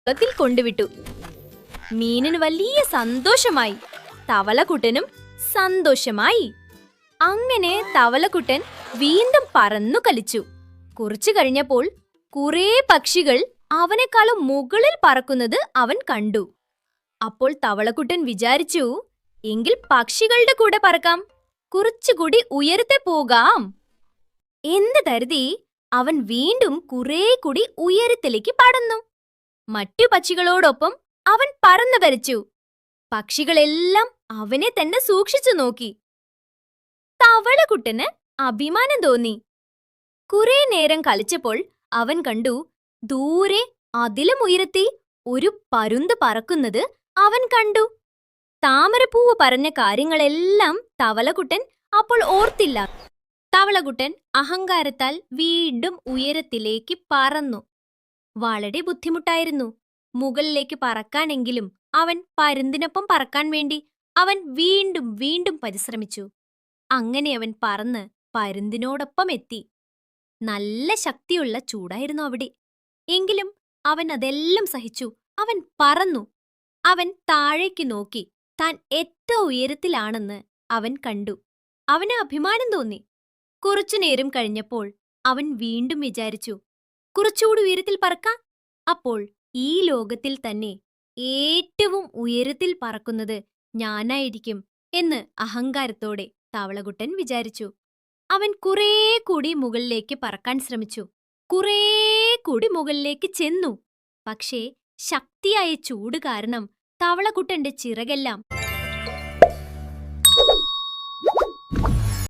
കുളത്തിൽ കൊണ്ടുവിട്ടു. മീനിന് വലിയ സന്തോഷമായി. തവളക്കുട്ടനും സന്തോഷമായി. അങ്ങനെ തവളക്കുട്ടൻ വീണ്ടും പറന്നു കളിച്ചു. കുറച്ചു കഴിഞ്ഞപ്പോൾ കുറേ പക്ഷികൾ അവനെക്കാളും മുകളിൽ പറക്കുന്നത് അവൻ കണ്ടു. അപ്പോൾ തവളക്കുട്ടൻ വിചാരിച്ചു, എങ്കിൽ പക്ഷികളുടെ കൂടെ പറക്കാം, കുറച്ചുകൂടി ഉയരത്തെ പോകാം എന്ന് കരുതി അവൻ വീണ്ടും കുറേ കൂടി ഉയരത്തിലേക്ക് പറന്നു. മറ്റു പക്ഷികളോടൊപ്പം അവൻ പറന്നു വരച്ചു. പക്ഷികളെല്ലാം അവനെ തന്നെ സൂക്ഷിച്ചു നോക്കി. തവളക്കുട്ടന് അഭിമാനം തോന്നി. കുറെ നേരം കളിച്ചപ്പോൾ അവൻ കണ്ടു, ദൂരെ അതിലും ഉയരത്തിൽ ഒരു പരുന്ത് പറക്കുന്നത് അവൻ കണ്ടു. താമരപ്പൂവ് പറഞ്ഞ കാര്യങ്ങളെല്ലാം തവളക്കുട്ടൻ അപ്പോൾ ഓർത്തില്ല. തവളക്കുട്ടൻ അഹങ്കാരത്താൽ വീണ്ടും ഉയരത്തിലേക്ക് പറന്നു. വളരെ ബുദ്ധിമുട്ടായിരുന്നു മുകളിലേക്ക് പറക്കാനെങ്കിലും അവൻ പരുന്തിനൊപ്പം പറക്കാൻ വേണ്ടി അവൻ വീണ്ടും വീണ്ടും പരിശ്രമിച്ചു. അങ്ങനെ അവൻ പറന്ന് പരുന്തിനോടൊപ്പം എത്തി. നല്ല ശക്തിയുള്ള ചൂടായിരുന്നു അവിടെ. എങ്കിലും അവൻ അതെല്ലാം സഹിച്ചു. അവൻ പറന്നു. അവൻ താഴേക്ക് നോക്കി. താൻ ഏറ്റവും ഉയരത്തിലാണെന്ന് അവൻ കണ്ടു. അവന് അഭിമാനം തോന്നി. കുറച്ചുനേരം കഴിഞ്ഞപ്പോൾ അവൻ വീണ്ടും വിചാരിച്ചു, കുറച്ചുകൂടി ഉയരത്തിൽ പറക്കാം. അപ്പോൾ ഈ ലോകത്തിൽ തന്നെ ഏറ്റവും ഉയരത്തിൽ പറക്കുന്നത് ഞാനായിരിക്കും എന്ന് അഹങ്കാരത്തോടെ തവളക്കുട്ടൻ വിചാരിച്ചു. അവൻ കുറേ കൂടി മുകളിലേക്ക് പറക്കാൻ ശ്രമിച്ചു. കുറേ കൂടി മുകളിലേക്ക് ചെന്നു. പക്ഷേ ശക്തിയായ ചൂട് കാരണം തവളക്കുട്ടന്റെ ചിറകെല്ലാം